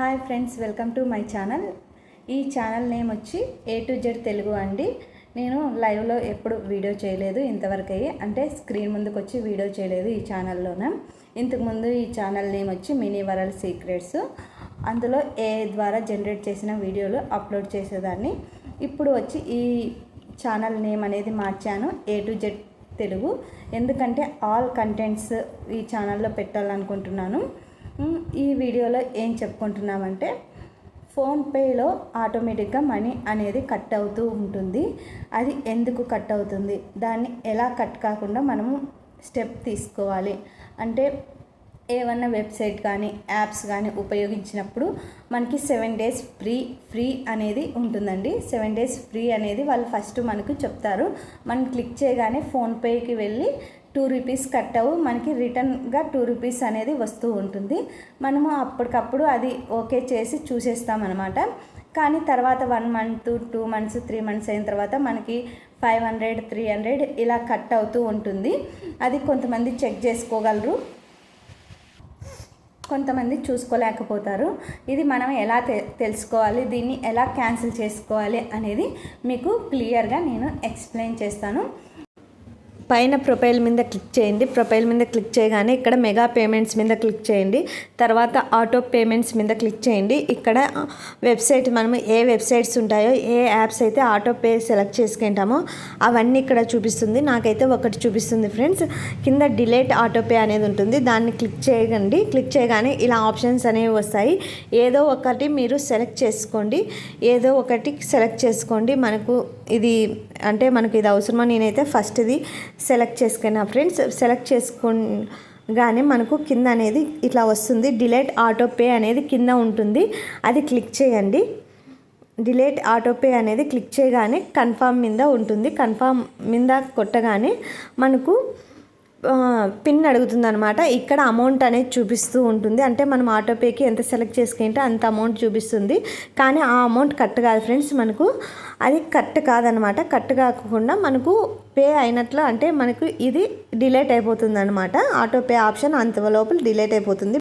Hi friends, welcome to my channel. ఈ channel name వచ్చి A to Z Telugu అండి. నేను లైవ్లో ఎప్పుడు వీడియో చేయలేదు ఇంతవరకు అంటే స్క్రీన్ ముందుకు వచ్చి వీడియో చేయలేదు ఈ ఛానల్లోనే. ఇంతకుముందు ఈ ఛానల్ నేమ్ వచ్చి మినీ వరల్డ్ సీక్రెట్స్. అందులో AI ద్వారా జనరేట్ చేసిన వీడియోలు అప్లోడ్ చేసేదాన్ని. ఇప్పుడు వచ్చి ఈ ఛానల్ నేమ్ అనేది మార్చాను, A to Z తెలుగు. ఎందుకంటే ఆల్ కంటెంట్స్ ఈ ఛానల్లో పెట్టాలనుకుంటున్నాను. ఈ వీడియోలో ఏం చెప్పుకుంటున్నామంటే, ఫోన్పేలో ఆటోమేటిక్గా మనీ అనేది కట్ అవుతూ ఉంటుంది. అది ఎందుకు కట్ అవుతుంది, దాన్ని ఎలా కట్ కాకుండా మనము స్టెప్ తీసుకోవాలి అంటే, ఏమన్నా వెబ్సైట్ కానీ యాప్స్ కానీ ఉపయోగించినప్పుడు మనకి 7 days ఫ్రీ అనేది ఉంటుందండి. 7 days ఫ్రీ అనేది వాళ్ళు ఫస్ట్ మనకు చెప్తారు. మనం క్లిక్ చేయగానే ఫోన్పేకి వెళ్ళి 2 rupees కట్ అవ్వు, మనకి రిటర్న్గా 2 rupees అనేది వస్తూ ఉంటుంది. మనము అప్పటికప్పుడు అది ఓకే చేసి చూసేస్తామన్నమాట. కానీ తర్వాత 1 month 2 months 3 months అయిన తర్వాత మనకి 500 300 ఇలా కట్ అవుతూ ఉంటుంది. అది కొంతమంది చెక్ చేసుకోగలరు, కొంతమంది చూసుకోలేకపోతారు. ఇది మనం ఎలా తెలుసుకోవాలి, దీన్ని ఎలా క్యాన్సిల్ చేసుకోవాలి అనేది మీకు క్లియర్గా నేను ఎక్స్ప్లెయిన్ చేస్తాను. పైన ప్రొఫైల్ మీద క్లిక్ చేయండి. ప్రొఫైల్ మీద క్లిక్ చేయగానే ఇక్కడ మెగా పేమెంట్స్ మీద క్లిక్ చేయండి. తర్వాత ఆటో పేమెంట్స్ మీద క్లిక్ చేయండి. ఇక్కడ వెబ్సైట్, మనము ఏ వెబ్సైట్స్ ఉంటాయో, ఏ యాప్స్ అయితే ఆటో పే సెలెక్ట్ చేసుకుంటామో అవన్నీ ఇక్కడ చూపిస్తుంది. నాకైతే ఒకటి చూపిస్తుంది ఫ్రెండ్స్. కింద డిలీట్ ఆటో పే అనేది ఉంటుంది, దాన్ని క్లిక్ చేయండి. క్లిక్ చేయగానే ఇలా ఆప్షన్స్ అనేవి వస్తాయి. ఏదో ఒకటి మీరు సెలెక్ట్ చేసుకోండి. మనకు ఇది అంటే మనకు ఇది అవసరమో, నేనైతే ఫస్ట్ ఇది సెలెక్ట్ చేసుకున్నా ఫ్రెండ్స్. సెలెక్ట్ చేసుకోగానే మనకు కింద అనేది ఇట్లా వస్తుంది, డిలీట్ ఆటో పే అనేది కింద ఉంటుంది. అది క్లిక్ చేయండి. డిలీట్ ఆటో పే అనేది క్లిక్ చేయగానే కన్ఫర్మ్ మీద ఉంటుంది. కన్ఫర్మ్ మీద కొట్టగానే మనకు పిన్ అడుగుతుంది అనమాట. ఇక్కడ అమౌంట్ అనేది చూపిస్తూ ఉంటుంది. అంటే మనం ఆటోపేకి ఎంత సెలెక్ట్ చేసుకుంటే అంత అమౌంట్ చూపిస్తుంది. కానీ ఆ అమౌంట్ కట్ కాదు ఫ్రెండ్స్, మనకు అది కట్ కాదనమాట. కట్ కాకుండా మనకు పే అయినట్లు, అంటే మనకు ఇది డిలీట్ అయిపోతుంది అనమాట. ఆటోపే ఆప్షన్ అంత లోపల డిలీట్ అయిపోతుంది.